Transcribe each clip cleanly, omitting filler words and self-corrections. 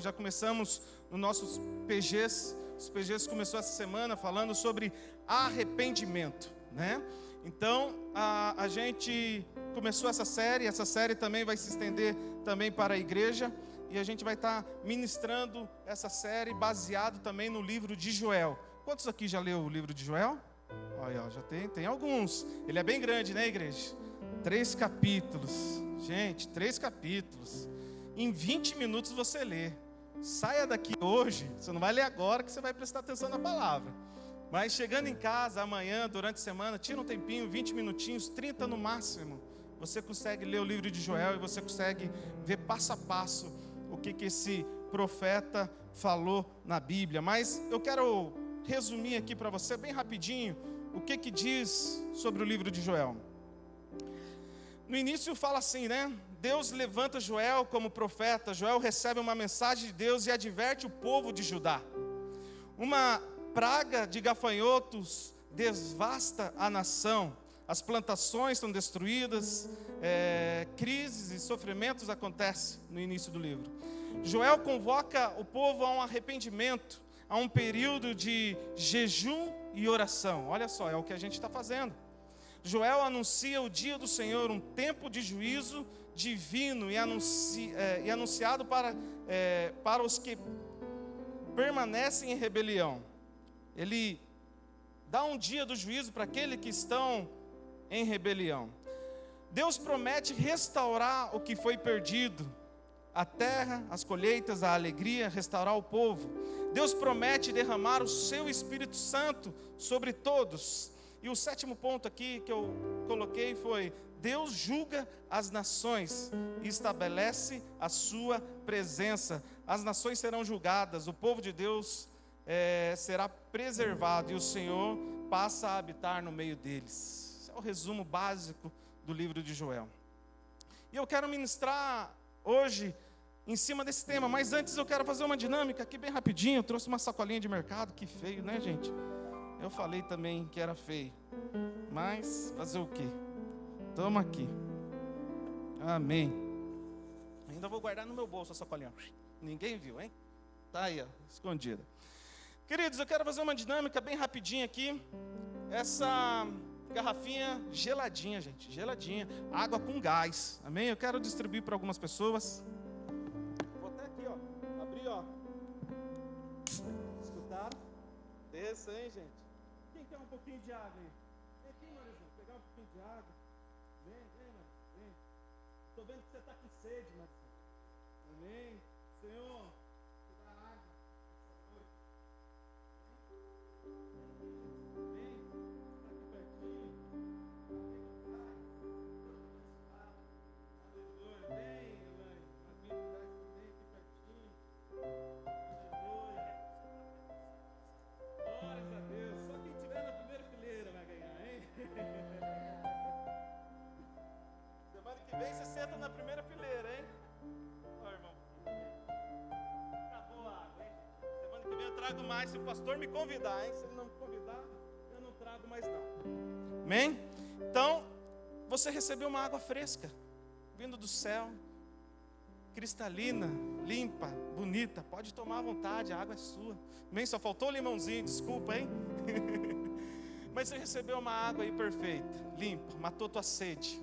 já começamos nos nossos PGs. Os PGs começou essa semana falando sobre arrependimento, né? Então, a gente começou essa série também vai se estender também para a igreja, e a gente vai estar ministrando essa série baseado também no livro de Joel. Quantos aqui já leu o livro de Joel? Olha, já tem alguns. Ele é bem grande, né, igreja? 3 capítulos. Gente, 3 capítulos. Em 20 minutos você lê. Saia daqui hoje, você não vai ler agora que você vai prestar atenção na palavra. Mas chegando em casa, amanhã, durante a semana, tira um tempinho, 20 minutinhos, 30 no máximo. Você consegue ler o livro de Joel e você consegue ver passo a passo o que esse profeta falou na Bíblia. Mas eu quero resumir aqui para você bem rapidinho o que diz sobre o livro de Joel. No início fala assim, né? Deus levanta Joel como profeta. Joel recebe uma mensagem de Deus e adverte o povo de Judá. Uma praga de gafanhotos devasta a nação. As plantações são destruídas, crises e sofrimentos acontecem no início do livro. Joel convoca o povo a um arrependimento, a um período de jejum e oração. Olha só, é o que a gente está fazendo. Joel anuncia o dia do Senhor, um tempo de juízo divino e anunciado para os que permanecem em rebelião. Ele dá um dia do juízo para aqueles que estão em rebelião. Deus promete restaurar o que foi perdido, a terra, as colheitas, a alegria, restaurar o povo. Deus promete derramar o seu Espírito Santo sobre todos. E o 7º ponto aqui que eu coloquei foi: Deus julga as nações e estabelece a sua presença. As nações serão julgadas, o povo de Deus será preservado e o Senhor passa a habitar no meio deles. Esse é o resumo básico do livro de Joel. E eu quero ministrar hoje em cima desse tema, mas antes eu quero fazer uma dinâmica aqui bem rapidinho. Eu trouxe uma sacolinha de mercado, que feio, né, gente? Eu falei também que era feio, mas fazer o quê? Toma aqui. Amém. Ainda vou guardar no meu bolso a sacolinha. Ninguém viu, hein? Tá aí, ó, escondida. Queridos, eu quero fazer uma dinâmica bem rapidinha aqui. Essa garrafinha geladinha, gente, geladinha, água com gás, amém? Eu quero distribuir para algumas pessoas. Vou até aqui, ó, abrir, ó. Escutaram? Desça, hein, gente? Quem quer um pouquinho de água aí? Vem aqui, Marizão, pegar um pouquinho de água. Vem, Marizão, vem. Estou vendo que você está com sede, Marizão. Amém? Senhor, te dá água. Vem, você senta na primeira fileira, hein? Ó, irmão. Acabou a água, hein? Semana que vem eu trago mais, se o pastor me convidar, hein? Se ele não me convidar, eu não trago mais não. Amém? Então, você recebeu uma água fresca, vindo do céu, cristalina, limpa, bonita. Pode tomar à vontade, a água é sua. Amém? Só faltou o limãozinho, desculpa, hein? Mas você recebeu uma água aí perfeita, limpa, matou tua sede.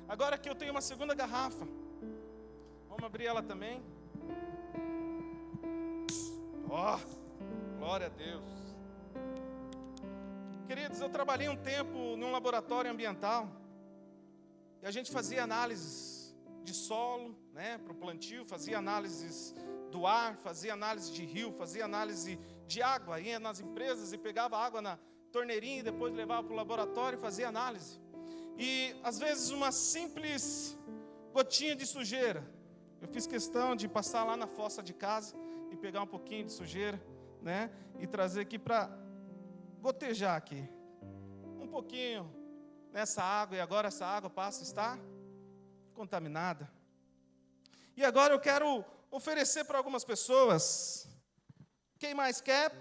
Agora aqui eu tenho uma segunda garrafa. Vamos abrir ela também. Ó, glória a Deus. Queridos, eu trabalhei um tempo num laboratório ambiental. E a gente fazia análises de solo, né, para o plantio. Fazia análises do ar, fazia análise de rio, fazia análise de água. Ia nas empresas e pegava água na torneirinha e depois levava para o laboratório e fazia análise. E às vezes uma simples gotinha de sujeira, eu fiz questão de passar lá na fossa de casa e pegar um pouquinho de sujeira, né, e trazer aqui para gotejar aqui um pouquinho nessa água, e agora essa água passa a estar contaminada. E agora eu quero oferecer para algumas pessoas. Quem mais quer?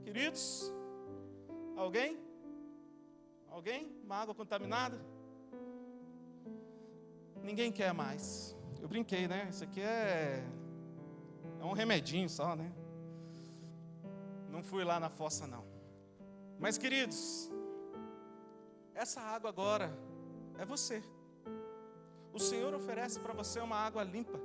Queridos, alguém? Alguém? Uma água contaminada? Ninguém quer mais. Eu brinquei, né? Isso aqui é um remedinho só, né? Não fui lá na fossa, não. Mas, queridos, essa água agora é você. O Senhor oferece para você uma água limpa,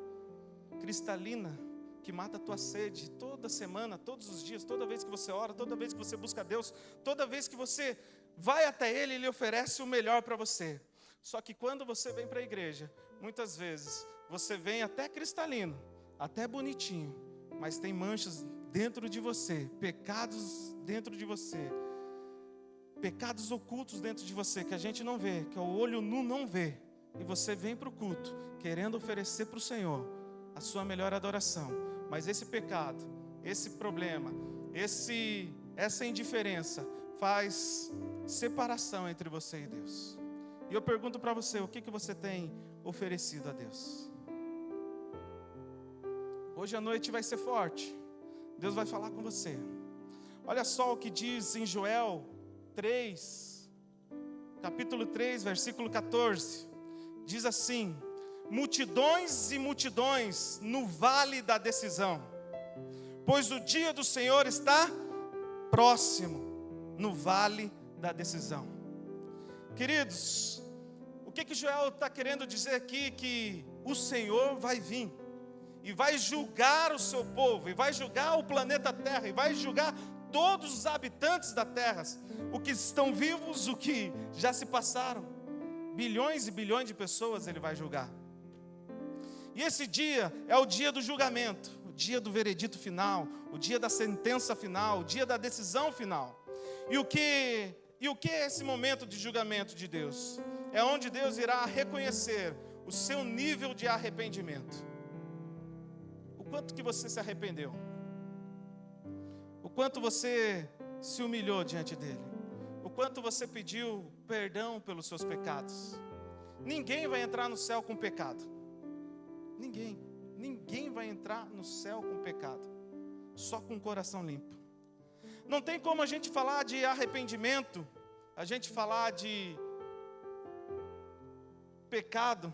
cristalina, que mata a tua sede toda semana, todos os dias, toda vez que você ora, toda vez que você busca Deus, toda vez que você vai até Ele, Ele oferece o melhor para você. Só que quando você vem para a igreja, muitas vezes, você vem até cristalino, até bonitinho, mas tem manchas dentro de você, pecados dentro de você, pecados ocultos dentro de você, que a gente não vê, que o olho nu não vê, e você vem para o culto, querendo oferecer para o Senhor a sua melhor adoração, mas esse pecado, esse problema, essa indiferença, faz separação entre você e Deus. E eu pergunto para você, o que você tem oferecido a Deus? Hoje a noite vai ser forte, Deus vai falar com você. Olha só o que diz em Joel 3, capítulo 3, versículo 14, diz assim: multidões e multidões no vale da decisão, pois o dia do Senhor está próximo no vale da decisão. Queridos, o que Joel está querendo dizer aqui? Que o Senhor vai vir e vai julgar o seu povo, e vai julgar o planeta Terra, e vai julgar todos os habitantes da terra, o que estão vivos, o que já se passaram, bilhões e bilhões de pessoas Ele vai julgar. E esse dia é o dia do julgamento, o dia do veredito final, o dia da sentença final, o dia da decisão final. E o que é esse momento de julgamento de Deus? É onde Deus irá reconhecer o seu nível de arrependimento. O quanto que você se arrependeu? O quanto você se humilhou diante dEle? O quanto você pediu perdão pelos seus pecados? Ninguém vai entrar no céu com pecado. Ninguém vai entrar no céu com pecado. Só com o coração limpo. Não tem como a gente falar de arrependimento, a gente falar de pecado,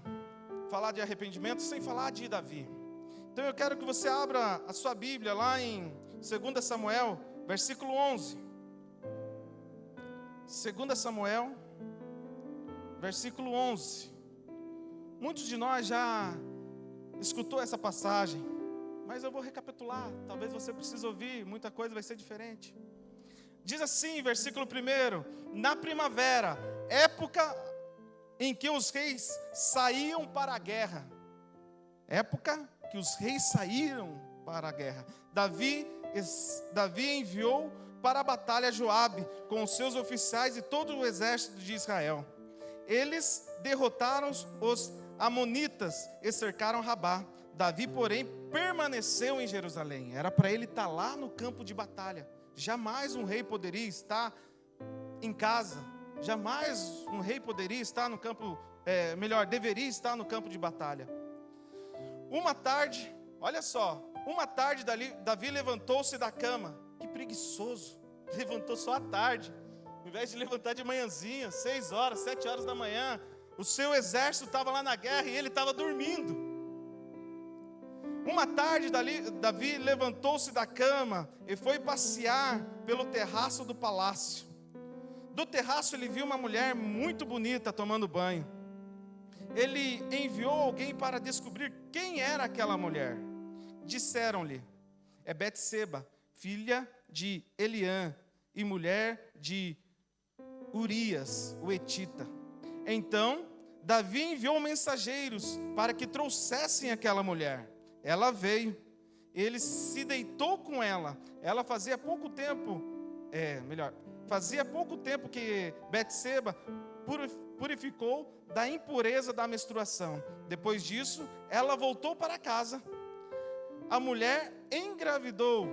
falar de arrependimento sem falar de Davi. Então eu quero que você abra a sua Bíblia lá em 2 Samuel, versículo 11. 2 Samuel, versículo 11. Muitos de nós já escutou essa passagem, mas eu vou recapitular. Talvez você precise ouvir, muita coisa vai ser diferente. Diz assim, versículo 1: na primavera, época em que os reis saíam para a guerra. Época que os reis saíram para a guerra. Davi enviou para a batalha Joabe com os seus oficiais e todo o exército de Israel. Eles derrotaram os amonitas e cercaram Rabá. Davi, porém, permaneceu em Jerusalém. Era para ele estar lá no campo de batalha. Jamais um rei poderia estar em casa. Jamais um rei poderia estar no campo, deveria estar no campo de batalha. Uma tarde, olha só, Davi levantou-se da cama. Que preguiçoso, levantou só à tarde, ao invés de levantar de manhãzinha, 6 horas, 7 horas da manhã. O seu exército estava lá na guerra e ele estava dormindo. Uma tarde, Davi levantou-se da cama e foi passear pelo terraço do palácio. Do terraço ele viu uma mulher muito bonita tomando banho. Ele enviou alguém para descobrir quem era aquela mulher. Disseram-lhe: é Betseba, filha de Eliã e mulher de Urias, o Etita. Então Davi enviou mensageiros para que trouxessem aquela mulher. Ela veio, ele se deitou com ela. Fazia pouco tempo que Betseba purificou da impureza da menstruação. Depois disso, ela voltou para casa. A mulher engravidou,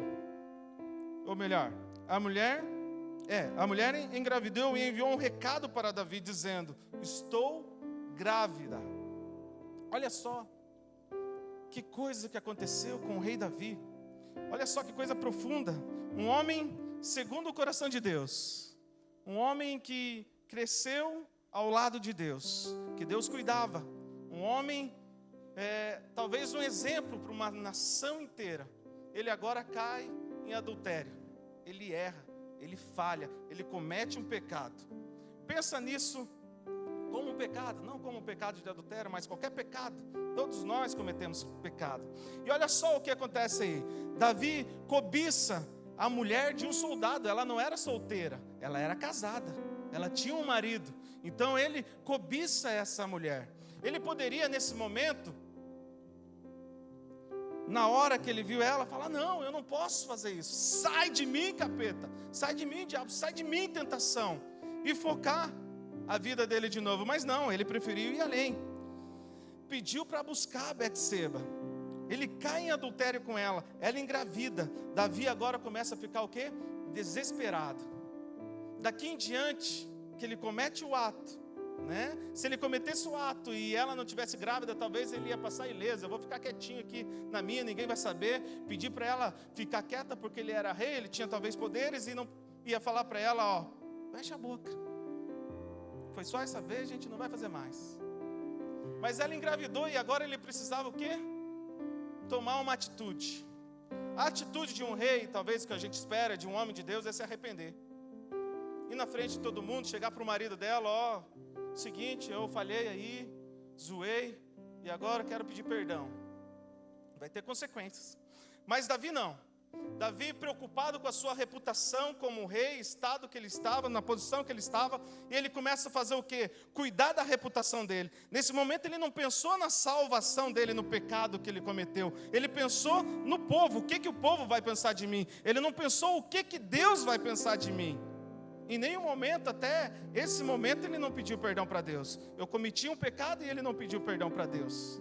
a mulher engravidou e enviou um recado para Davi dizendo: estou grávida. Olha só que coisa que aconteceu com o rei Davi. Olha só que coisa profunda. Um homem segundo o coração de Deus, um homem que cresceu ao lado de Deus, que Deus cuidava, um homem talvez um exemplo para uma nação inteira. Ele agora cai em adultério, ele erra, ele falha, ele comete um pecado. Pensa nisso como um pecado, não como um pecado de adultério, mas qualquer pecado. Todos nós cometemos pecado. E olha só o que acontece aí. Davi cobiça a mulher de um soldado. Ela não era solteira, ela era casada, ela tinha um marido. Então ele cobiça essa mulher. Ele poderia nesse momento, na hora que ele viu ela, falar: não, eu não posso fazer isso, sai de mim, capeta, sai de mim, diabo, sai de mim, tentação, e focar a vida dele de novo. Mas não, ele preferiu ir além. Pediu para buscar Betseba. Ele cai em adultério com ela, ela engravida. Davi agora começa a ficar o quê? Desesperado. Daqui em diante, que ele comete o ato, né? Se ele cometesse o ato e ela não tivesse grávida, talvez ele ia passar ileso. Eu vou ficar quietinho aqui na minha, ninguém vai saber. Pedir para ela ficar quieta porque ele era rei, ele tinha talvez poderes, e não ia falar para ela: ó, fecha a boca, foi só essa vez, a gente não vai fazer mais. Mas ela engravidou e agora ele precisava o quê? Tomar uma atitude. A atitude de um rei, talvez que a gente espera de um homem de Deus, é se arrepender. Ir na frente de todo mundo, chegar para o marido dela: ó, seguinte, eu falhei aí, zoei, e agora quero pedir perdão. Vai ter consequências. Mas Davi não. Davi, preocupado com a sua reputação como rei, estado que ele estava, na posição que ele estava, e ele começa a fazer o quê? Cuidar da reputação dele. Nesse momento ele não pensou na salvação dele, no pecado que ele cometeu. Ele pensou no povo, o que o povo vai pensar de mim. Ele não pensou o que Deus vai pensar de mim. Em nenhum momento, até esse momento, ele não pediu perdão para Deus. Eu cometi um pecado e ele não pediu perdão para Deus.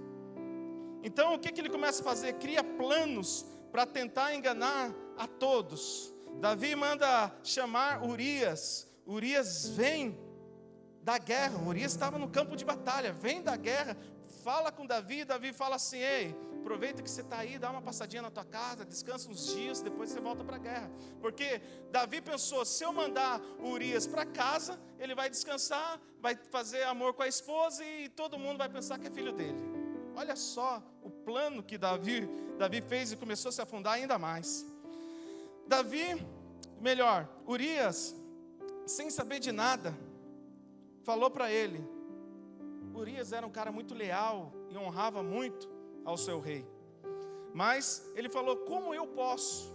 Então o que ele começa a fazer? Cria planos para tentar enganar a todos. Davi manda chamar Urias. Urias vem da guerra. Urias estava no campo de batalha, vem da guerra, fala com Davi. Davi fala assim: ei, aproveita que você está aí, dá uma passadinha na tua casa, descansa uns dias, depois você volta para a guerra. Porque Davi pensou: se eu mandar Urias para casa, ele vai descansar, vai fazer amor com a esposa e todo mundo vai pensar que é filho dele. Olha só o plano que Davi fez, e começou a se afundar ainda mais. Urias, sem saber de nada, falou para ele. Urias era um cara muito leal e honrava muito ao seu rei. Mas ele falou: como eu posso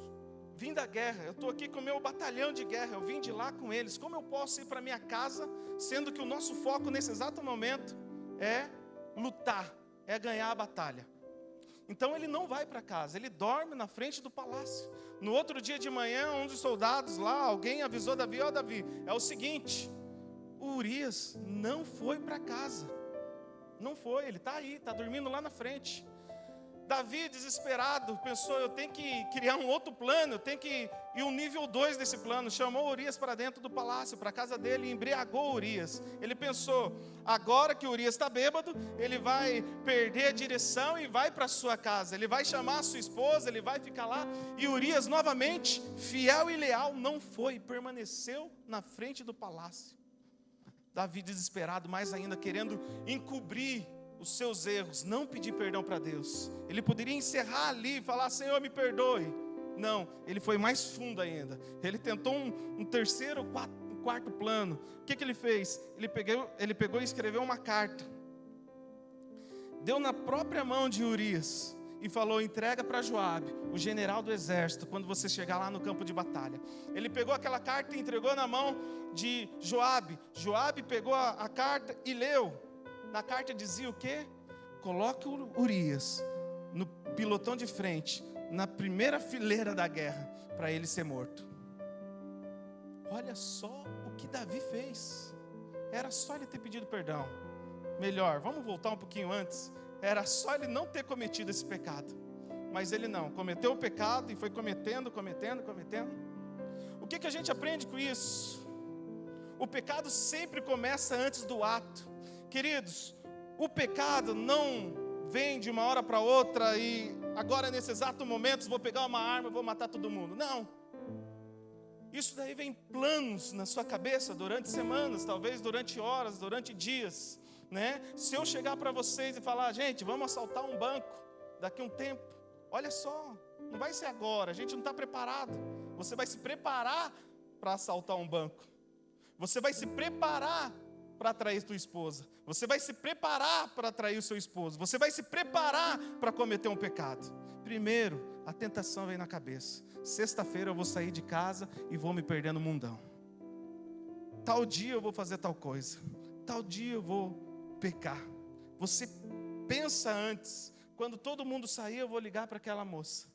vir da guerra? Eu estou aqui com o meu batalhão de guerra, eu vim de lá com eles. Como eu posso ir para minha casa, sendo que o nosso foco nesse exato momento é lutar, é ganhar a batalha? Então ele não vai para casa, ele dorme na frente do palácio. No outro dia de manhã, um dos soldados lá, alguém avisou Davi: ó, Davi, é o seguinte, o Urias não foi para casa. Não foi, ele está aí, está dormindo lá na frente. Davi, desesperado, pensou: eu tenho que criar um outro plano, eu tenho que ir um nível 2 desse plano. Chamou Urias para dentro do palácio, para a casa dele, e embriagou Urias. Ele pensou: agora que Urias está bêbado, ele vai perder a direção e vai para a sua casa. Ele vai chamar a sua esposa, ele vai ficar lá. E Urias, novamente, fiel e leal, não foi, permaneceu na frente do palácio. Davi, desesperado, mais ainda, querendo encobrir os seus erros, não pedir perdão para Deus. Ele poderia encerrar ali e falar: Senhor, me perdoe. Não, ele foi mais fundo ainda. Ele tentou um terceiro, quarto plano. O que ele fez? Ele pegou e escreveu uma carta. Deu na própria mão de Urias e falou: entrega para Joabe, o general do exército, quando você chegar lá no campo de batalha. Ele pegou aquela carta e entregou na mão de Joabe. Joabe pegou a carta e leu. Na carta dizia o quê? Coloque o Urias no pilotão de frente, na primeira fileira da guerra, para ele ser morto. Olha só o que Davi fez. Era só ele ter pedido perdão. Melhor, vamos voltar um pouquinho antes. Era só ele não ter cometido esse pecado. Mas ele não, cometeu o pecado e foi cometendo. O que a gente aprende com isso? O pecado sempre começa antes do ato. Queridos, o pecado não vem de uma hora para outra e agora nesse exato momento vou pegar uma arma e vou matar todo mundo. Não. Isso daí vem planos na sua cabeça durante semanas, talvez durante horas, durante dias. né? Se eu chegar para vocês e falar, gente, vamos assaltar um banco daqui a um tempo, olha só, não vai ser agora, a gente não está preparado. Você vai se preparar para assaltar um banco. Você vai se preparar para atrair sua esposa. Você vai se preparar para atrair o seu esposo. Você vai se preparar para cometer um pecado. Primeiro, a tentação vem na cabeça. Sexta-feira eu vou sair de casa e vou me perder no mundão. Tal dia eu vou fazer tal coisa. Tal dia eu vou pecar. Você pensa antes. Quando todo mundo sair, eu vou ligar para aquela moça.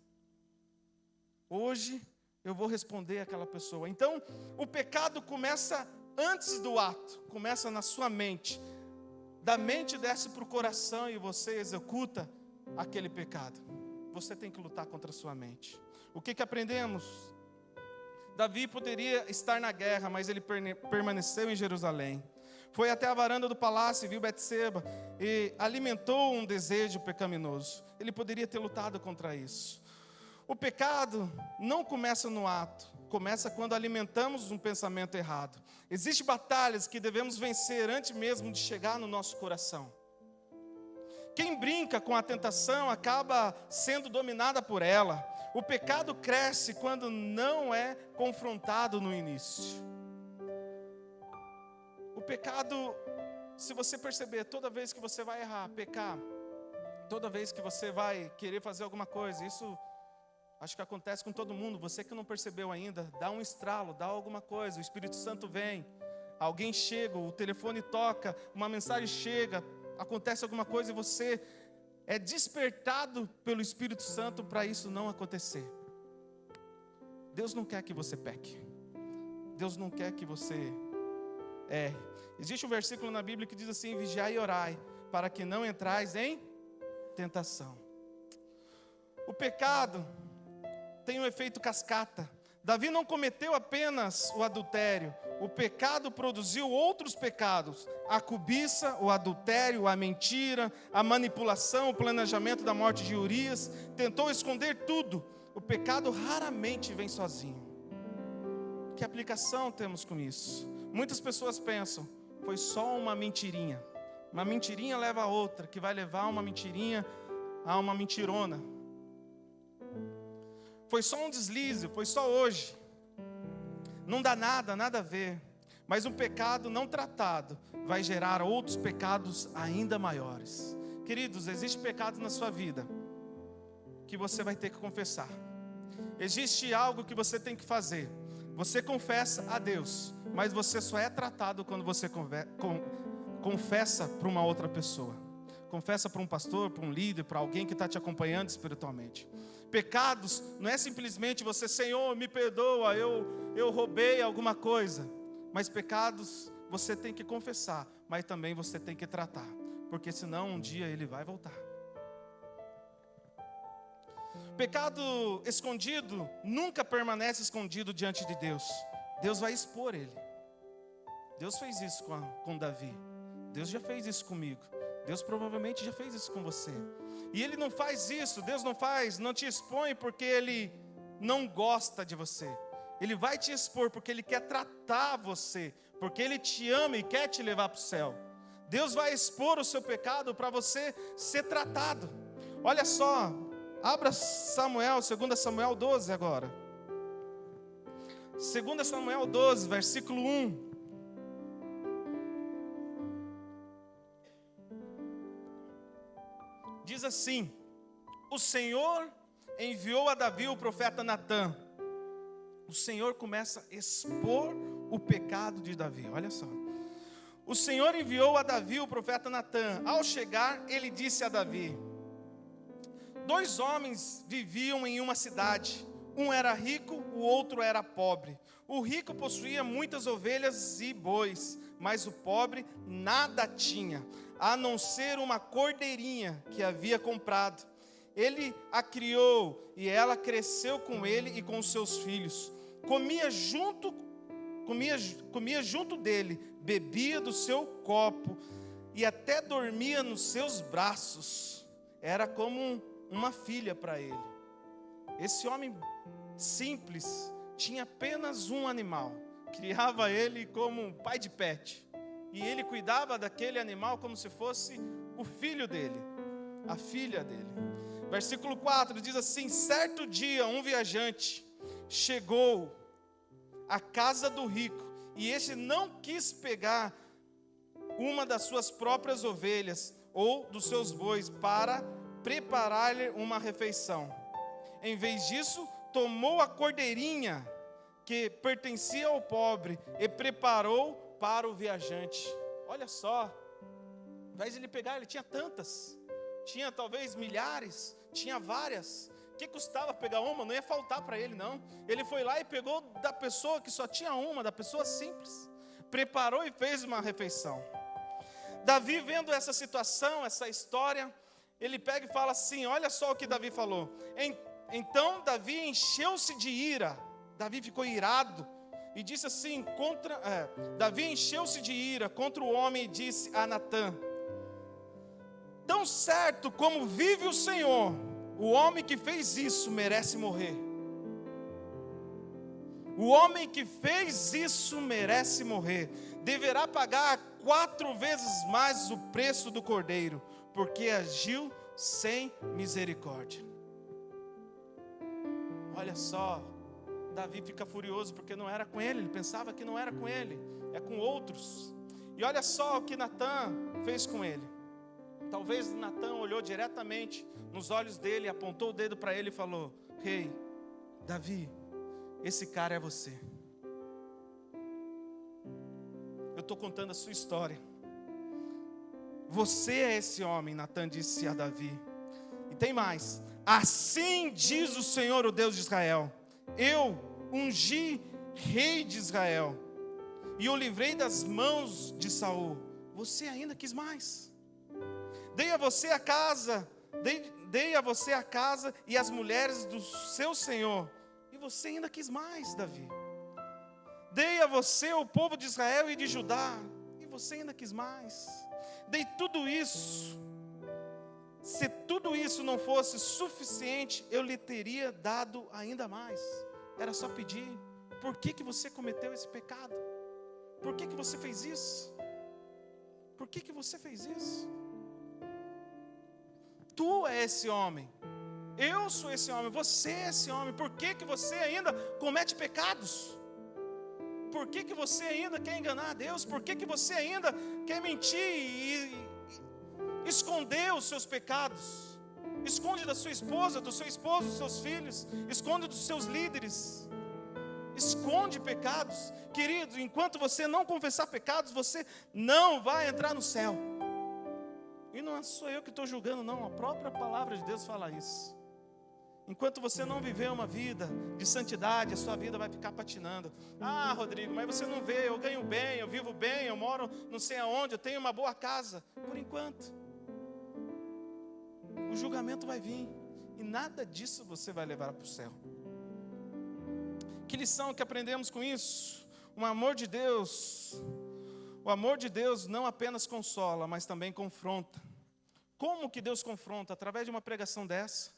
Hoje eu vou responder àquela pessoa. Então, o pecado começa antes do ato. Começa na sua mente. Da mente desce para o coração e você executa aquele pecado. Você tem que lutar contra a sua mente. O que aprendemos? Davi poderia estar na guerra, mas ele permaneceu em Jerusalém. Foi até a varanda do palácio e viu Betseba e alimentou um desejo pecaminoso. Ele poderia ter lutado contra isso. O pecado não começa no ato, começa quando alimentamos um pensamento errado. Existem batalhas que devemos vencer antes mesmo de chegar no nosso coração. Quem brinca com a tentação acaba sendo dominada por ela. O pecado cresce quando não é confrontado no início. O pecado, se você perceber, toda vez que você vai errar, pecar, toda vez que você vai querer fazer alguma coisa, isso acho que acontece com todo mundo. Você que não percebeu ainda, dá um estralo, dá alguma coisa, o Espírito Santo vem, alguém chega, o telefone toca, uma mensagem chega, acontece alguma coisa e você é despertado pelo Espírito Santo para isso não acontecer. Deus não quer que você peque. Deus não quer que você erre. Existe um versículo na Bíblia que diz assim: vigiai e orai, para que não entrais em tentação. O pecado tem um efeito cascata. Davi não cometeu apenas o adultério. O pecado produziu outros pecados. A cobiça, o adultério, a mentira, a manipulação, o planejamento da morte de Urias. Tentou esconder tudo. O pecado raramente vem sozinho. Que aplicação temos com isso? Muitas pessoas pensam, foi só uma mentirinha. Uma mentirinha leva a outra, que vai levar uma mentirinha a uma mentirona. Foi só um deslize, foi só hoje. Não dá nada a ver. Mas um pecado não tratado vai gerar outros pecados ainda maiores. Queridos, existe pecado na sua vida que você vai ter que confessar. Existe algo que você tem que fazer. Você confessa a Deus, mas você só é tratado quando você confessa para uma outra pessoa. Confessa para um pastor, para um líder, para alguém que está te acompanhando espiritualmente. Pecados não é simplesmente você, Senhor, me perdoa, eu roubei alguma coisa. Mas pecados você tem que confessar, mas também você tem que tratar, porque senão um dia ele vai voltar. Pecado escondido nunca permanece escondido diante de Deus. Deus vai expor ele. Deus fez isso com Davi. Deus já fez isso comigo. Deus provavelmente já fez isso com você. E Ele não faz isso, Deus não te expõe porque Ele não gosta de você. Ele vai te expor porque Ele quer tratar você, porque Ele te ama e quer te levar para o céu. Deus vai expor o seu pecado para você ser tratado. Olha só, abra 2 Samuel 12 agora. 2 Samuel 12, versículo 1. Diz assim: o Senhor enviou a Davi o profeta Natã. O Senhor começa a expor o pecado de Davi, olha só. O Senhor enviou a Davi o profeta Natã. Ao chegar, ele disse a Davi: 2 homens viviam em uma cidade. Um era rico, o outro era pobre. O rico possuía muitas ovelhas e bois, mas o pobre nada tinha, a não ser uma cordeirinha que havia comprado. Ele a criou e ela cresceu com ele e com seus filhos. Comia junto dele, bebia do seu copo e até dormia nos seus braços. Era como uma filha para ele. Esse homem simples tinha apenas um animal. Criava ele como um pai de pet. e ele cuidava daquele animal como se fosse o filho dele, a filha dele. Versículo 4 diz assim: certo dia um viajante chegou à casa do rico, e este não quis pegar uma das suas próprias ovelhas ou dos seus bois para preparar-lhe uma refeição. Em vez disso, tomou a cordeirinha que pertencia ao pobre e preparou para o viajante. Olha só, ao invés de ele pegar, ele tinha tantas, tinha talvez milhares, tinha várias. O que custava pegar uma? Não ia faltar para ele, não. Ele foi lá e pegou da pessoa que só tinha uma, da pessoa simples, preparou e fez uma refeição. Davi, vendo essa situação, essa história, ele pega e fala assim: olha só o que Davi falou. Então Davi encheu-se de ira. Davi ficou irado e disse assim: Davi encheu-se de ira contra o homem e disse a Natã: tão certo como vive o Senhor, o homem que fez isso merece morrer. O homem que fez isso merece morrer. Deverá pagar 4 vezes mais o preço do cordeiro, porque agiu sem misericórdia. Olha só, Davi fica furioso porque não era com ele, ele pensava que não era com ele, é com outros. E olha só o que Natã fez com ele. Talvez Natã olhou diretamente nos olhos dele, apontou o dedo para ele e falou: Rei, Davi, esse cara é você. Eu estou contando a sua história. Você é esse homem, Natã disse a Davi. E tem mais: assim diz o Senhor, o Deus de Israel: eu ungi rei de Israel e o livrei das mãos de Saul. Você ainda quis mais. Dei a você a casa e as mulheres do seu Senhor, e você ainda quis mais, Davi. Dei a você o povo de Israel e de Judá, e você ainda quis mais. Dei tudo isso. Se tudo isso não fosse suficiente, eu lhe teria dado ainda mais. Era só pedir. Por que você cometeu esse pecado? Por que você fez isso? Por que você fez isso? Tu é esse homem, eu sou esse homem, você é esse homem. Por que você ainda comete pecados? Por que você ainda quer enganar a Deus? Por que você ainda quer mentir e esconder os seus pecados? Esconde da sua esposa, do seu esposo, dos seus filhos, esconde dos seus líderes, esconde pecados. Querido, enquanto você não confessar pecados, você não vai entrar no céu. E não sou eu que estou julgando, não. A própria palavra de Deus fala isso. Enquanto você não viver uma vida de santidade, a sua vida vai ficar patinando. Ah, Rodrigo, mas você não vê, eu ganho bem, eu vivo bem, eu moro não sei aonde, eu tenho uma boa casa. Por enquanto. O julgamento vai vir. E nada disso você vai levar para o céu. Que lição que aprendemos com isso? O amor de Deus não apenas consola, mas também confronta. Como que Deus confronta? Através de uma pregação dessa,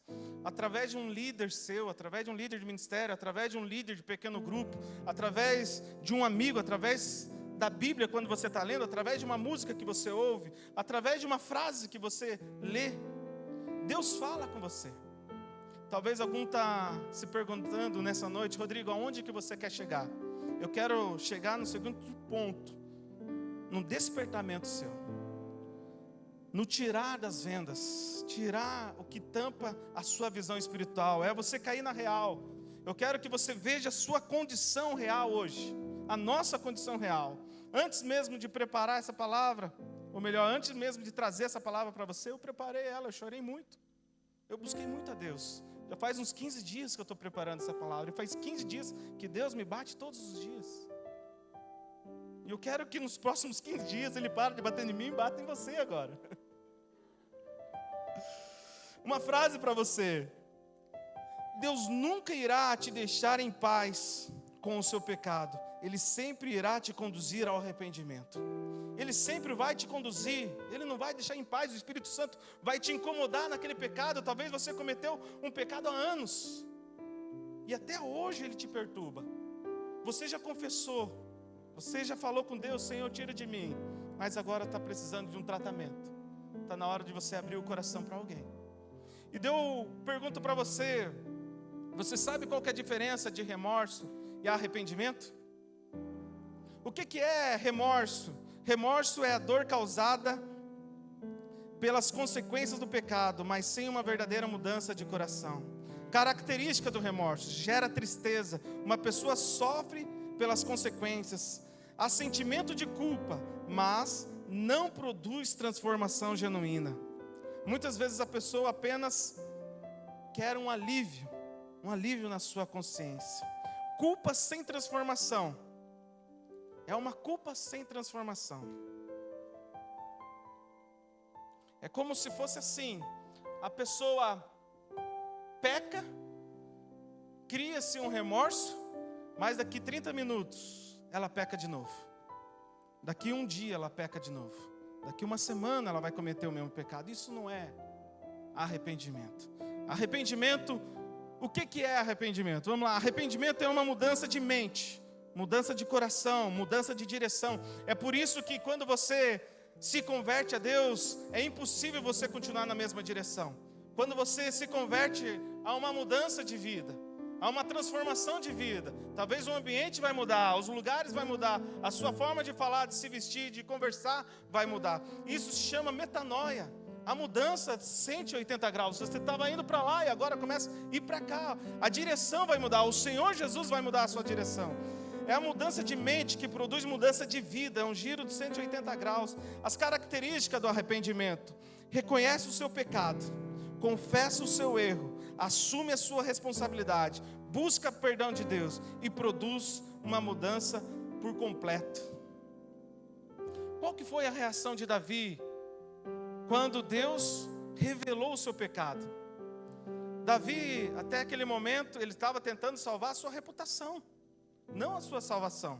através de um líder seu, através de um líder de ministério, através de um líder de pequeno grupo, através de um amigo, através da Bíblia quando você está lendo, através de uma música que você ouve, através de uma frase que você lê. Deus fala com você. Talvez algum está se perguntando nessa noite: Rodrigo, aonde que você quer chegar? Eu quero chegar no segundo ponto, no despertamento seu, no tirar das vendas, tirar o que tampa a sua visão espiritual, é você cair na real. Eu quero que você veja a sua condição real hoje, a nossa condição real. Antes mesmo de preparar essa palavra, ou melhor, antes mesmo de trazer essa palavra para você, eu preparei ela, eu chorei muito, eu busquei muito a Deus. Já faz uns 15 dias que eu estou preparando essa palavra, e faz 15 dias que Deus me bate todos os dias. E eu quero que nos próximos 15 dias Ele pare de bater em mim e bata em você agora. Uma frase para você: Deus nunca irá te deixar em paz com o seu pecado. Ele sempre irá te conduzir ao arrependimento. Ele sempre vai te conduzir. Ele não vai deixar em paz. O Espírito Santo vai te incomodar naquele pecado. Talvez você cometeu um pecado há anos, e até hoje ele te perturba. Você já confessou, você já falou com Deus: Senhor, tira de mim. mas agora está precisando de um tratamento. Está na hora de você abrir o coração para alguém. E eu pergunto para você, você sabe qual que é a diferença de remorso e arrependimento? O que é remorso? Remorso é a dor causada pelas consequências do pecado, mas sem uma verdadeira mudança de coração. Característica do remorso: gera tristeza, uma pessoa sofre pelas consequências, há sentimento de culpa, mas não produz transformação genuína. Muitas vezes a pessoa apenas quer um alívio na sua consciência. Culpa sem transformação é uma culpa sem transformação. É como se fosse assim: a pessoa peca, cria-se um remorso, mas daqui 30 minutos ela peca de novo. Daqui um dia ela peca de novo. Daqui uma semana ela vai cometer o mesmo pecado. Isso não é arrependimento. Arrependimento, o que é arrependimento? Vamos lá, arrependimento é uma mudança de mente, mudança de coração, mudança de direção. É por isso que quando você se converte a Deus, é impossível você continuar na mesma direção. Quando você se converte a uma mudança de vida, a uma transformação de vida, talvez o ambiente vai mudar, os lugares vai mudar, a sua forma de falar, de se vestir, de conversar vai mudar. Isso se chama metanoia. A mudança 180 graus. Você estava indo para lá e agora começa a ir para cá. A direção vai mudar, o Senhor Jesus vai mudar a sua direção. É a mudança de mente que produz mudança de vida, é um giro de 180 graus. As características do arrependimento: reconhece o seu pecado, confessa o seu erro, assume a sua responsabilidade, busca perdão de Deus e produz uma mudança por completo. Qual que foi a reação de Davi quando Deus revelou o seu pecado? Davi, até aquele momento, ele estava tentando salvar a sua reputação, não a sua salvação.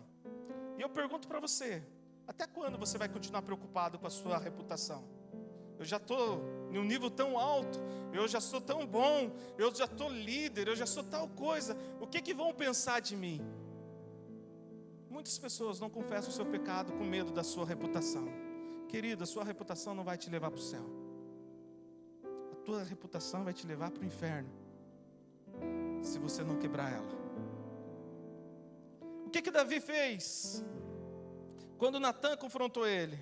E eu pergunto para você: até quando você vai continuar preocupado com a sua reputação? Eu já estou em um nível tão alto, eu já sou tão bom, eu já estou líder, eu já sou tal coisa, o que vão pensar de mim? Muitas pessoas não confessam o seu pecado com medo da sua reputação. Querido, a sua reputação não vai te levar para o céu. A tua reputação vai te levar para o inferno, se você não quebrar ela. O que Davi fez? Quando Natã confrontou ele,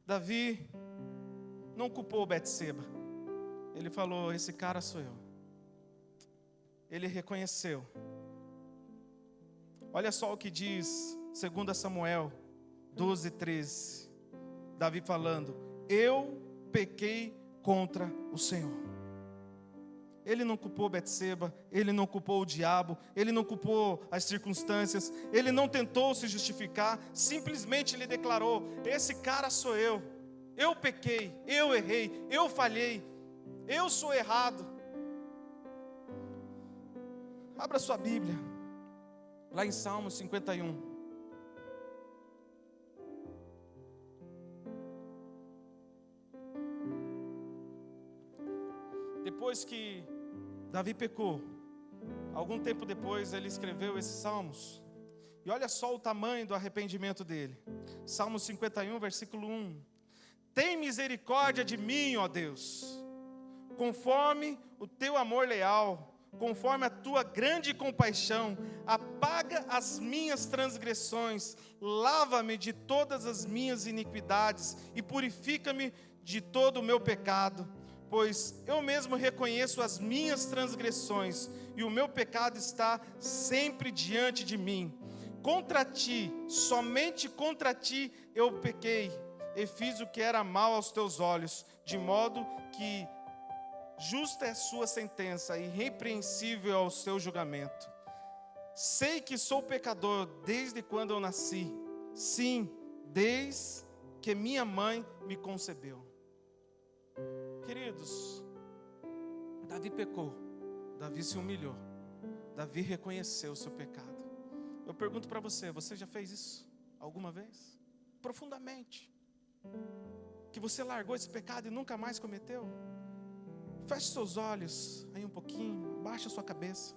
Davi não culpou Betseba. Ele falou: esse cara sou eu. Ele reconheceu. Olha só o que diz 2 Samuel 12:13. Davi falando: eu pequei contra o Senhor. Ele não culpou Betseba, ele não culpou o diabo, ele não culpou as circunstâncias, ele não tentou se justificar, simplesmente ele declarou: esse cara sou eu. Eu pequei, eu errei, eu falhei, eu sou errado. Abra sua Bíblia, lá em Salmos 51. Depois que Davi pecou, algum tempo depois ele escreveu esses salmos. E olha só o tamanho do arrependimento dele. Salmo 51, versículo 1. Tem misericórdia de mim, ó Deus, conforme o teu amor leal, conforme a tua grande compaixão, apaga as minhas transgressões, lava-me de todas as minhas iniquidades e purifica-me de todo o meu pecado, pois eu mesmo reconheço as minhas transgressões e o meu pecado está sempre diante de mim. Contra ti, somente contra ti eu pequei e fiz o que era mal aos teus olhos, de modo que justa é a sua sentença e irrepreensível é o seu julgamento. Sei que sou pecador desde quando eu nasci, sim, desde que minha mãe me concebeu. Queridos, Davi pecou, Davi se humilhou, Davi reconheceu o seu pecado. Eu pergunto para você: você já fez isso alguma vez? Profundamente. Que você largou esse pecado e nunca mais cometeu? Feche seus olhos aí um pouquinho, baixa sua cabeça.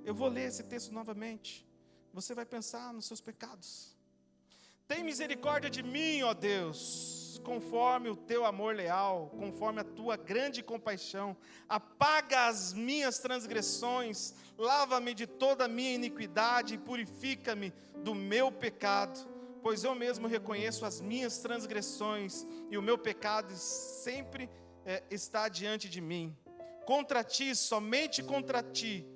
Eu vou ler esse texto novamente. Você vai pensar nos seus pecados. Tem misericórdia de mim, ó Deus, conforme o teu amor leal, conforme a tua grande compaixão. Apaga as minhas transgressões, lava-me de toda a minha iniquidade e purifica-me do meu pecado. Pois eu mesmo reconheço as minhas transgressões e o meu pecado sempre está diante de mim. Contra ti, somente contra ti,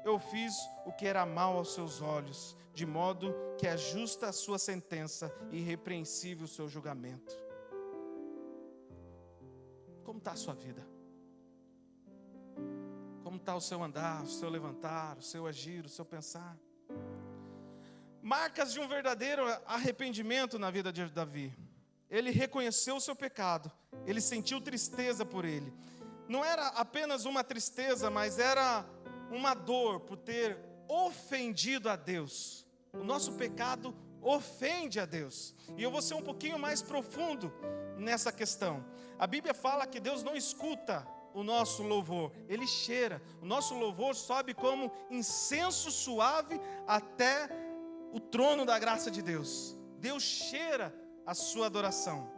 eu fiz o que era mal aos seus olhos, de modo que é justa a sua sentença e irrepreensível o seu julgamento. Como está a sua vida? Como está o seu andar, o seu levantar, o seu agir, o seu pensar? Marcas de um verdadeiro arrependimento na vida de Davi. Ele reconheceu o seu pecado, ele sentiu tristeza por ele. Não era apenas uma tristeza, mas era uma dor por ter ofendido a Deus. O nosso pecado ofende a Deus. E eu vou ser um pouquinho mais profundo nessa questão. A Bíblia fala que Deus não escuta o nosso louvor, Ele cheira. O nosso louvor sobe como incenso suave até o trono da graça de Deus. Deus cheira a sua adoração.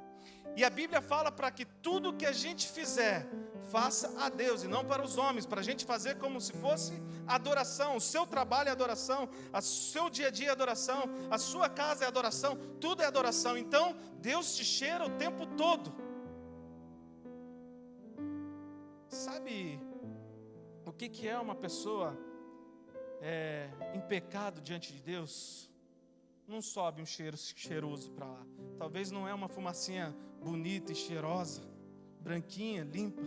E a Bíblia fala para que tudo que a gente fizer, faça a Deus e não para os homens, para a gente fazer como se fosse adoração. O seu trabalho é adoração, o seu dia a dia é adoração, a sua casa é adoração, tudo é adoração. Então, Deus te cheira o tempo todo. Sabe o que é uma pessoa em pecado diante de Deus? Não sobe um cheiro cheiroso para lá. Talvez não é uma fumacinha bonita e cheirosa, branquinha, limpa.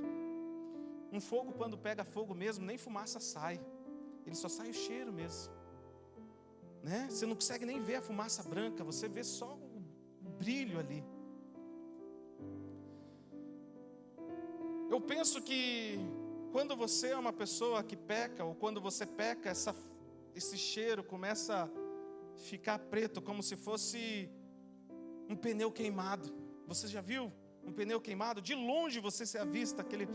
Um fogo, quando pega fogo mesmo, nem fumaça sai. Ele só sai o cheiro mesmo, né? Você não consegue nem ver a fumaça branca, você vê só o brilho ali. Eu penso que quando você é uma pessoa que peca, ou quando você peca, esse cheiro começa a ficar preto, como se fosse um pneu queimado. Você já viu um pneu queimado? De longe você se avista aquele,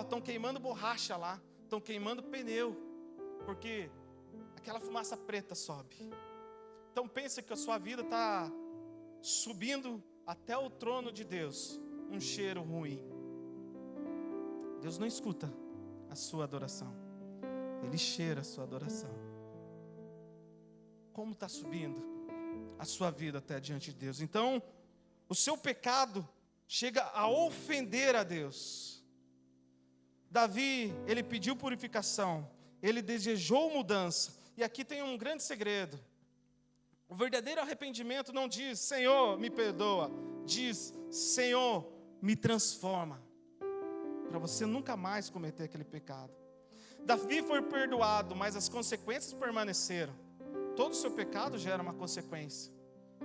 estão queimando borracha lá, estão queimando pneu, porque aquela fumaça preta sobe. Então pense que a sua vida está subindo até o trono de Deus, um cheiro ruim. Deus não escuta a sua adoração, Ele cheira a sua adoração. Como está subindo a sua vida até diante de Deus? Então, o seu pecado chega a ofender a Deus. Davi, ele pediu purificação, ele desejou mudança. E aqui tem um grande segredo. O verdadeiro arrependimento não diz, Senhor, me perdoa. Diz, Senhor, me transforma. Para você nunca mais cometer aquele pecado. Davi foi perdoado, mas as consequências permaneceram. Todo o seu pecado gera uma consequência.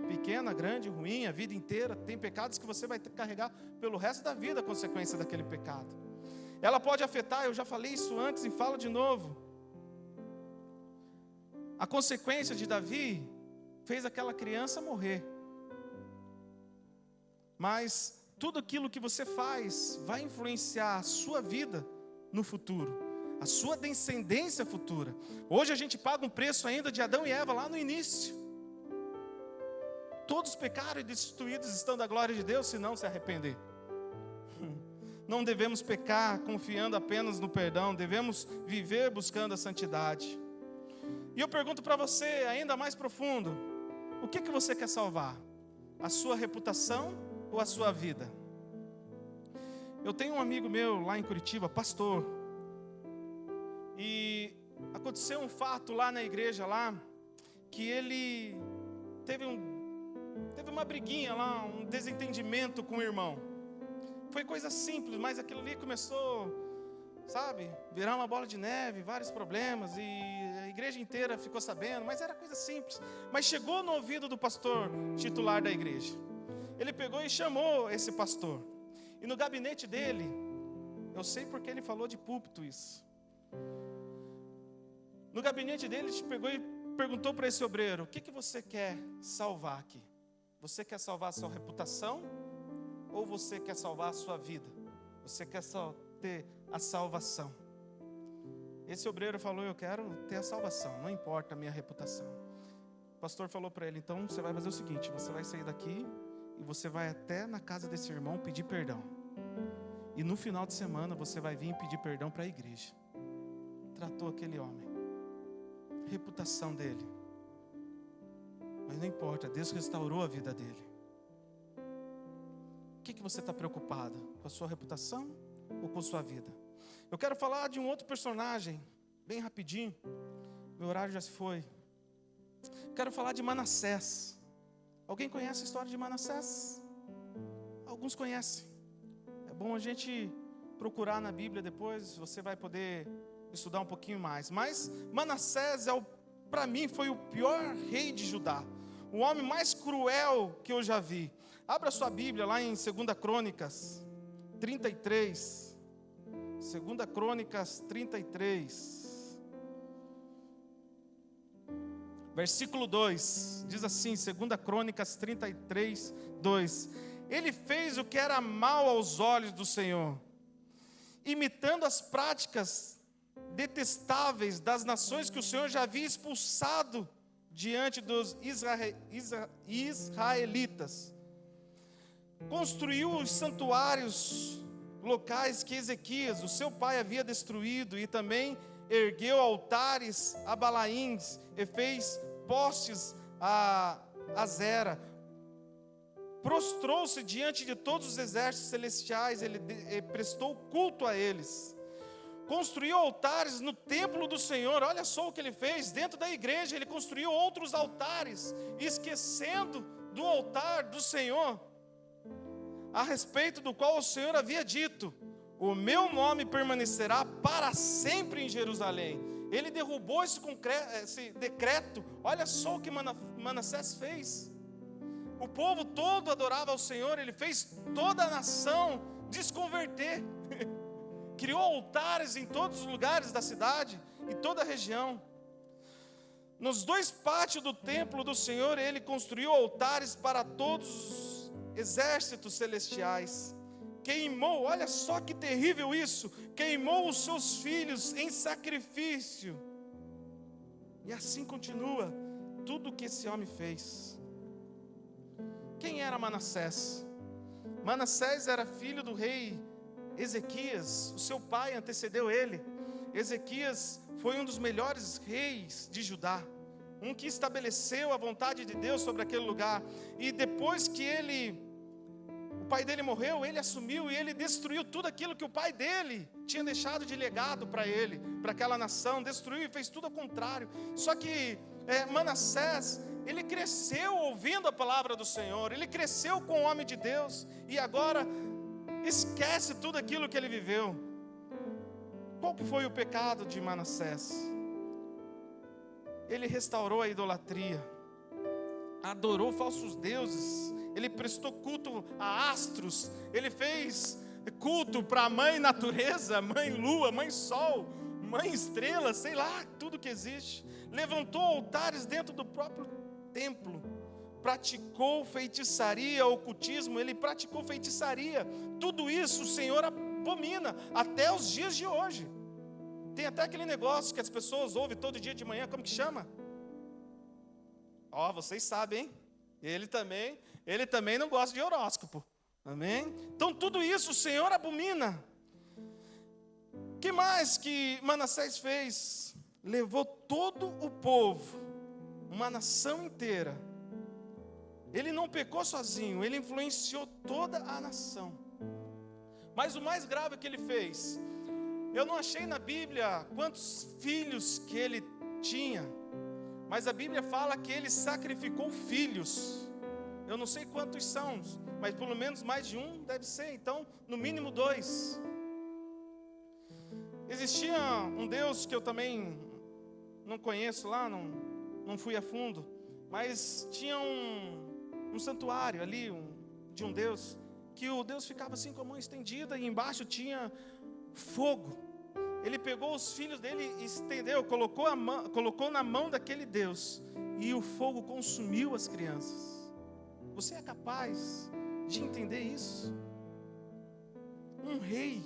Pequena, grande, ruim, a vida inteira. Tem pecados que você vai carregar pelo resto da vida a consequência daquele pecado. Ela pode afetar, eu já falei isso antes e falo de novo. A consequência de Davi fez aquela criança morrer. Mas tudo aquilo que você faz vai influenciar a sua vida no futuro, a sua descendência futura. Hoje a gente paga um preço ainda de Adão e Eva lá no início. Todos pecaram e destituídos estão da glória de Deus, se não se arrepender. Não devemos pecar confiando apenas no perdão, devemos viver buscando a santidade. E eu pergunto para você, ainda mais profundo, o que você quer salvar? A sua reputação ou a sua vida? Eu tenho um amigo meu lá em Curitiba, pastor, e aconteceu um fato lá na igreja lá, que ele teve uma briguinha lá, um desentendimento com o irmão. Foi coisa simples, mas aquilo ali começou, virar uma bola de neve, vários problemas, e a igreja inteira ficou sabendo, mas era coisa simples. Mas chegou no ouvido do pastor titular da igreja. Ele pegou e chamou esse pastor. E no gabinete dele, eu sei porque ele falou de púlpito isso. No gabinete dele, ele pegou e perguntou para esse obreiro: o que você quer salvar aqui? Você quer salvar a sua reputação? Ou você quer salvar a sua vida? Você quer só ter a salvação? Esse obreiro falou: eu quero ter a salvação, não importa a minha reputação. pastor falou para ele: então você vai fazer o seguinte, você vai sair daqui e você vai até na casa desse irmão pedir perdão. E no final de semana você vai vir pedir perdão para a igreja. Tratou aquele homem, reputação dele. Mas não importa, Deus restaurou a vida dele. O que você está preocupado? Com a sua reputação ou com a sua vida? Eu quero falar de um outro personagem, bem rapidinho. Meu horário já se foi. Quero falar de Manassés. Alguém conhece a história de Manassés? Alguns conhecem. É bom a gente procurar na Bíblia depois, você vai poder estudar um pouquinho mais. Mas Manassés, para mim, foi o pior rei de Judá. O homem mais cruel que eu já vi. Abra sua Bíblia lá em 2 Crônicas 33. 2 Crônicas 33. Versículo 2. Diz assim, 2 Crônicas 33, 2. Ele fez o que era mal aos olhos do Senhor, imitando as práticas detestáveis das nações que o Senhor já havia expulsado diante dos israelitas. Construiu os santuários locais que Ezequias, o seu pai, havia destruído, e também ergueu altares a Balaíns e fez postes a Azera. Prostrou-se diante de todos os exércitos celestiais, ele prestou culto a eles. Construiu altares no templo do Senhor. Olha só o que ele fez, dentro da igreja ele construiu outros altares, esquecendo do altar do Senhor, a respeito do qual o Senhor havia dito: o meu nome permanecerá para sempre em Jerusalém. Ele derrubou esse decreto. Olha só o que Manassés fez. O povo todo adorava ao Senhor, ele fez toda a nação desconverter. Criou altares em todos os lugares da cidade, em toda a região. Nos 2 pátios do templo do Senhor, ele construiu altares para todos os exércitos celestiais. Queimou, olha só que terrível isso, queimou os seus filhos em sacrifício. E assim continua tudo o que esse homem fez. Quem era Manassés? Manassés era filho do rei Ezequias, o seu pai antecedeu ele. Ezequias foi um dos melhores reis de Judá, um que estabeleceu a vontade de Deus sobre aquele lugar. E depois que o pai dele morreu, ele assumiu e ele destruiu tudo aquilo que o pai dele tinha deixado de legado para ele, para aquela nação. Destruiu e fez tudo ao contrário. Só que Manassés, ele cresceu ouvindo a palavra do Senhor, ele cresceu com o homem de Deus, e agora esquece tudo aquilo que ele viveu. Qual que foi o pecado de Manassés? Ele restaurou a idolatria, adorou falsos deuses, ele prestou culto a astros, ele fez culto para a mãe natureza, mãe lua, mãe sol, mãe estrela, sei lá, tudo que existe. Levantou altares dentro do próprio templo, praticou feitiçaria, ocultismo, ele praticou feitiçaria. Tudo isso o Senhor abomina até os dias de hoje. Tem até aquele negócio que as pessoas ouvem todo dia de manhã, como que chama? Vocês sabem, hein? Ele também não gosta de horóscopo. Amém? Então tudo isso o Senhor abomina. O que mais que Manassés fez? Levou todo o povo, uma nação inteira. Ele não pecou sozinho, ele influenciou toda a nação. Mas o mais grave que ele fez, eu não achei na Bíblia quantos filhos que ele tinha, mas a Bíblia fala que ele sacrificou filhos. Eu não sei quantos são, mas pelo menos mais de um deve ser, então no mínimo 2. Existia um Deus que eu também não conheço lá, não fui a fundo, mas tinha um santuário ali, de um Deus, que o Deus ficava assim com a mão estendida e embaixo tinha fogo. Ele pegou os filhos dele e estendeu, colocou na mão daquele Deus, e o fogo consumiu as crianças. Você é capaz de entender isso? Um rei,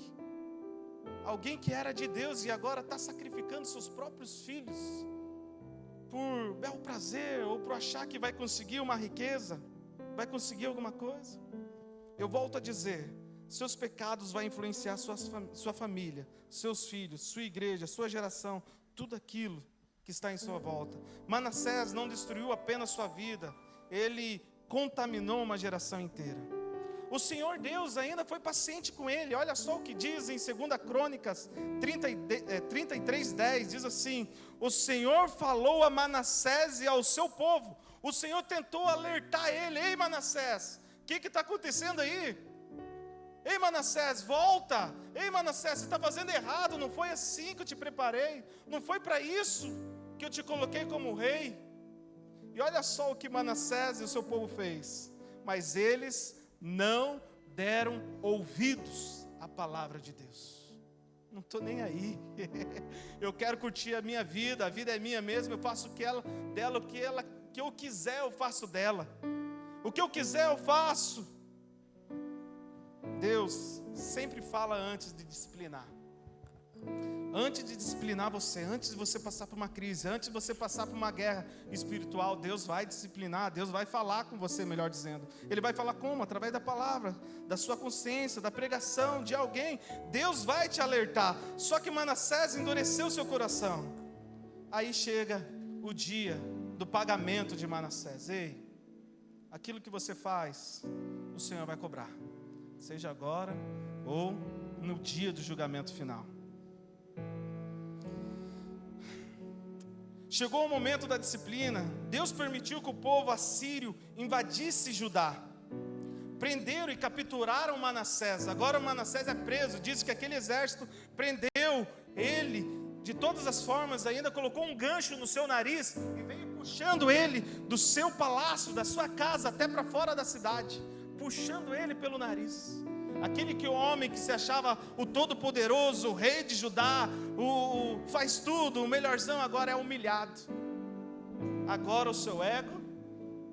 alguém que era de Deus e agora está sacrificando seus próprios filhos por bel prazer ou por achar que vai conseguir uma riqueza, vai conseguir alguma coisa. Eu volto a dizer, seus pecados vão influenciar sua família, seus filhos, sua igreja, sua geração, tudo aquilo que está em sua volta. Manassés não destruiu apenas sua vida, ele contaminou uma geração inteira. O Senhor Deus ainda foi paciente com ele. Olha só o que diz em 2 Crônicas 33:10, diz assim: o Senhor falou a Manassés e ao seu povo. O Senhor tentou alertar ele: ei Manassés, o que está acontecendo aí? Ei Manassés, volta. Ei Manassés, você está fazendo errado. Não foi assim que eu te preparei. Não foi para isso que eu te coloquei como rei. E olha só o que Manassés e o seu povo fez. Mas eles não deram ouvidos à palavra de Deus. Não estou nem aí. Eu quero curtir a minha vida. A vida é minha mesmo. Eu faço dela o que eu quiser, eu faço dela. O que eu quiser, eu faço. Deus sempre fala antes de disciplinar. Antes de disciplinar você, antes de você passar por uma crise, antes de você passar por uma guerra espiritual, Deus vai disciplinar, Deus vai falar com você, melhor dizendo. Ele vai falar como? Através da palavra, da sua consciência, da pregação de alguém. Deus vai te alertar. Só que Manassés endureceu seu coração. Aí chega o dia do pagamento de Manassés. Ei, aquilo que você faz, o Senhor vai cobrar. Seja agora ou no dia do julgamento final. Chegou o momento da disciplina. Deus permitiu que o povo assírio invadisse Judá. Prenderam e capturaram Manassés. Agora Manassés é preso. Diz que aquele exército prendeu ele de todas as formas. Ainda colocou um gancho no seu nariz e veio puxando ele do seu palácio, da sua casa, até para fora da cidade. Puxando ele pelo nariz. Aquele que o homem que se achava o todo-poderoso, o rei de Judá, o faz tudo, o melhorzão, agora é humilhado. Agora o seu ego,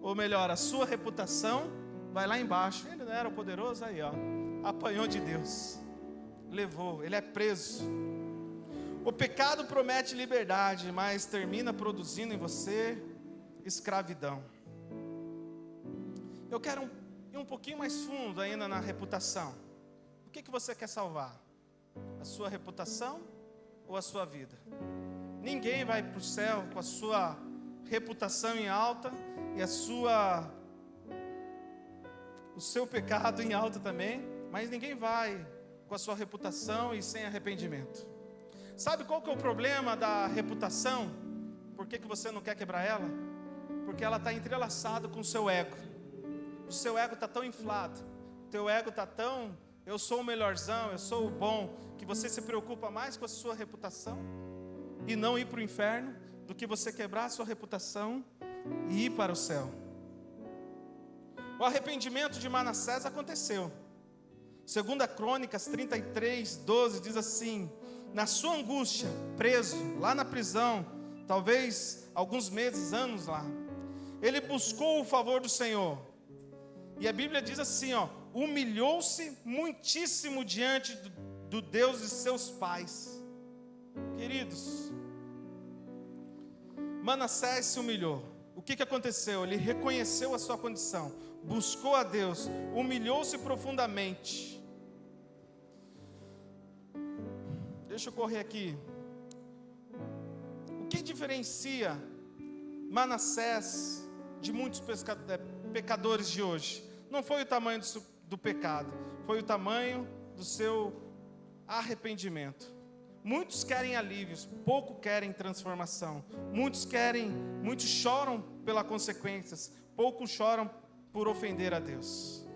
ou melhor, a sua reputação, vai lá embaixo. Ele não era o poderoso, aí ó, apanhou de Deus, levou, ele é preso. O pecado promete liberdade, mas termina produzindo em você escravidão. Eu quero ir um pouquinho mais fundo ainda na reputação. O que você quer salvar? A sua reputação ou a sua vida? Ninguém vai para o céu com a sua reputação em alta e o seu pecado em alta também, mas ninguém vai com a sua reputação e sem arrependimento. Sabe qual que é o problema da reputação? Por que você não quer quebrar ela? Porque ela está entrelaçada com o seu ego. O seu ego está tão inflado, o teu ego está tão, eu sou o melhorzão, eu sou o bom, que você se preocupa mais com a sua reputação e não ir para o inferno, do que você quebrar a sua reputação e ir para o céu. O arrependimento de Manassés aconteceu. 2 Crônicas 33:12 diz assim: na sua angústia, preso, lá na prisão, talvez alguns meses, anos lá, ele buscou o favor do Senhor. E a Bíblia diz assim, ó, humilhou-se muitíssimo diante do Deus de seus pais. Queridos, Manassés se humilhou. O que aconteceu? Ele reconheceu a sua condição, buscou a Deus, humilhou-se profundamente. Deixa eu correr aqui. O que diferencia Manassés de muitos pecadores de hoje? Não foi o tamanho do pecado, foi o tamanho do seu arrependimento. Muitos querem alívios, pouco querem transformação. Muitos choram pelas consequências, poucos choram por ofender a Deus.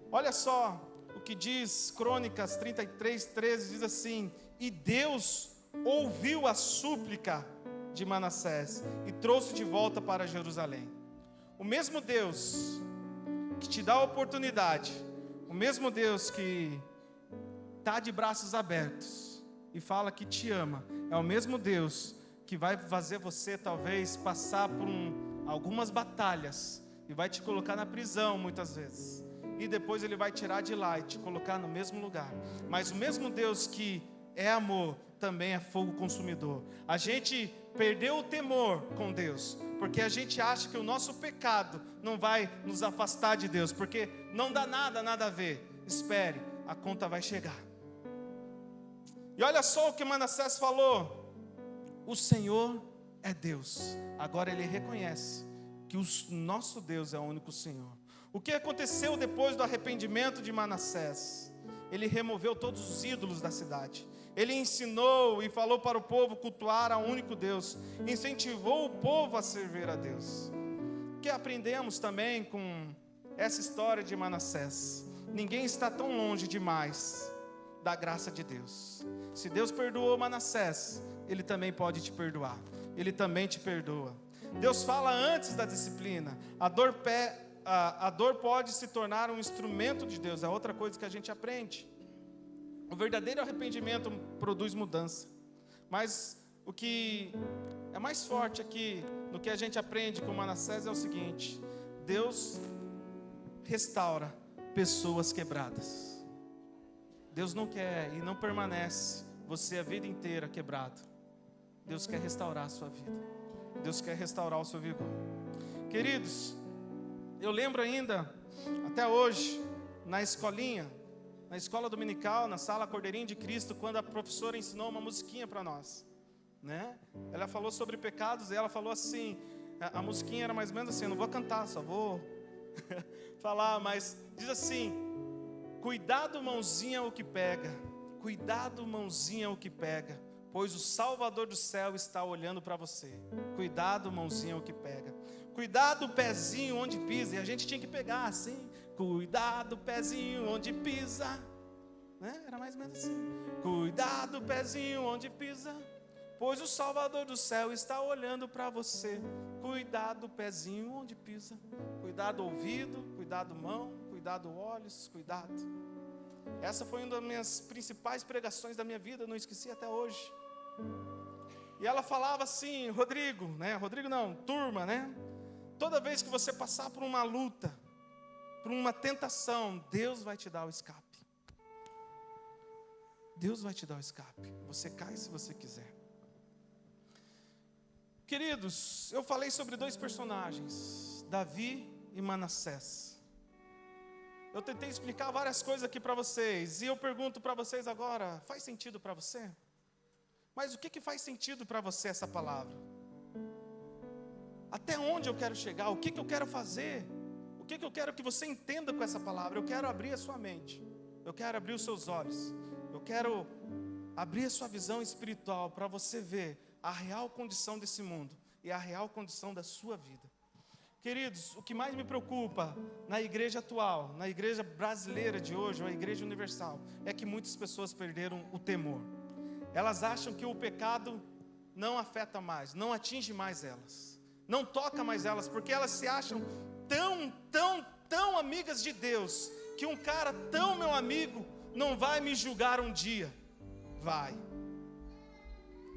Olha só o que diz Crônicas 33:13, diz assim: e Deus ouviu a súplica de Manassés e trouxe de volta para Jerusalém. O mesmo Deus que te dá a oportunidade, o mesmo Deus que está de braços abertos e fala que te ama, é o mesmo Deus que vai fazer você talvez passar por algumas batalhas e vai te colocar na prisão muitas vezes, e depois Ele vai tirar de lá e te colocar no mesmo lugar. Mas o mesmo Deus que é amor, também é fogo consumidor. A gente perdeu o temor com Deus, porque a gente acha que o nosso pecado não vai nos afastar de Deus, porque não dá nada a ver. Espere, a conta vai chegar. E olha só o que Manassés falou: o Senhor é Deus. Agora ele reconhece que o nosso Deus é o único Senhor. O que aconteceu depois do arrependimento de Manassés? Ele removeu todos os ídolos da cidade. Ele ensinou e falou para o povo cultuar ao único Deus. Incentivou o povo a servir a Deus. O que aprendemos também com essa história de Manassés? Ninguém está tão longe demais da graça de Deus. Se Deus perdoou Manassés, Ele também pode te perdoar. Ele também te perdoa. Deus fala antes da disciplina. A dor pode se tornar um instrumento de Deus. É outra coisa que a gente aprende. O verdadeiro arrependimento produz mudança. Mas o que é mais forte aqui, no que a gente aprende com Manassés, é o seguinte: Deus restaura pessoas quebradas. Deus não quer e não permanece você a vida inteira quebrado. Deus quer restaurar a sua vida. Deus quer restaurar o seu vigor. Queridos, eu lembro ainda, até hoje, na escolinha, na escola dominical, na sala Cordeirinho de Cristo, quando a professora ensinou uma musiquinha para nós, né? Ela falou sobre pecados e ela falou assim, a musiquinha era mais ou menos assim, eu não vou cantar, só vou falar, mas diz assim: cuidado, mãozinha, o que pega, cuidado, mãozinha, o que pega, pois o Salvador do céu está olhando para você. Cuidado, mãozinha, o que pega. Cuidado, pezinho, onde pisa. E a gente tinha que pegar assim. Cuidado, pezinho, onde pisa, né? Era mais ou menos assim. Cuidado, pezinho, onde pisa, pois o Salvador do céu está olhando para você. Cuidado, pezinho, onde pisa. Cuidado, ouvido. Cuidado, mão. Cuidado, olhos. Cuidado. Essa foi uma das minhas principais pregações da minha vida. Não esqueci até hoje. E ela falava assim: Rodrigo, né? Rodrigo não, turma, né? Toda vez que você passar por uma luta, por uma tentação, Deus vai te dar o escape. Deus vai te dar o escape. Você cai se você quiser. Queridos, eu falei sobre dois personagens, Davi e Manassés. Eu tentei explicar várias coisas aqui para vocês, e eu pergunto para vocês agora: faz sentido para você? Mas o que faz sentido para você essa palavra? Até onde eu quero chegar? O que eu quero fazer? O que eu quero que você entenda com essa palavra? Eu quero abrir a sua mente. Eu quero abrir os seus olhos. Eu quero abrir a sua visão espiritual para você ver a real condição desse mundo e a real condição da sua vida. Queridos, o que mais me preocupa na igreja atual, na igreja brasileira de hoje, ou a igreja universal, é que muitas pessoas perderam o temor. Elas acham que o pecado não afeta mais, não atinge mais elas, não toca mais elas, porque elas se acham tão amigas de Deus, que um cara tão meu amigo não vai me julgar um dia. Vai.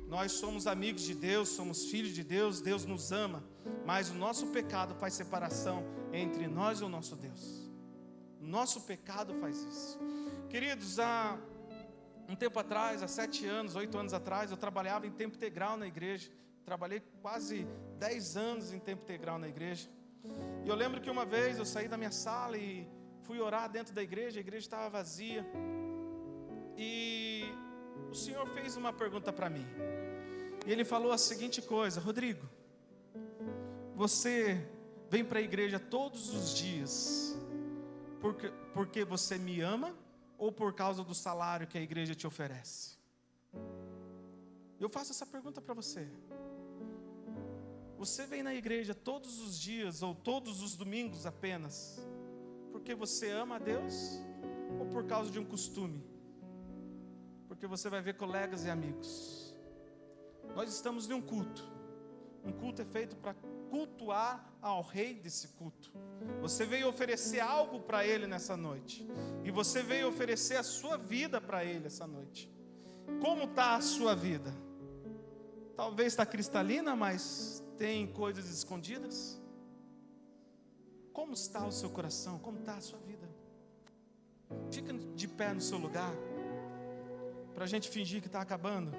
Nós somos amigos de Deus, somos filhos de Deus, Deus nos ama, mas o nosso pecado faz separação entre nós e o nosso Deus. O nosso pecado faz isso. Queridos, há um tempo atrás, há 7 anos, 8 anos atrás, eu trabalhava em tempo integral na igreja. Trabalhei quase 10 anos em tempo integral na igreja. E eu lembro que uma vez eu saí da minha sala e fui orar dentro da igreja. A igreja estava vazia. E o Senhor fez uma pergunta para mim. E Ele falou a seguinte coisa: Rodrigo, você vem para a igreja todos os dias porque você me ama, ou por causa do salário que a igreja te oferece? Eu faço essa pergunta para você. Você vem na igreja todos os dias ou todos os domingos apenas porque você ama a Deus, ou por causa de um costume? Porque você vai ver colegas e amigos. Nós estamos em um culto. Um culto é feito para cultuar ao rei desse culto. Você veio oferecer algo para ele nessa noite. E você veio oferecer a sua vida para ele essa noite. Como está a sua vida? Talvez está cristalina, mas tem coisas escondidas. Como está o seu coração? Como está a sua vida? Fica de pé no seu lugar. para a gente fingir que está acabando.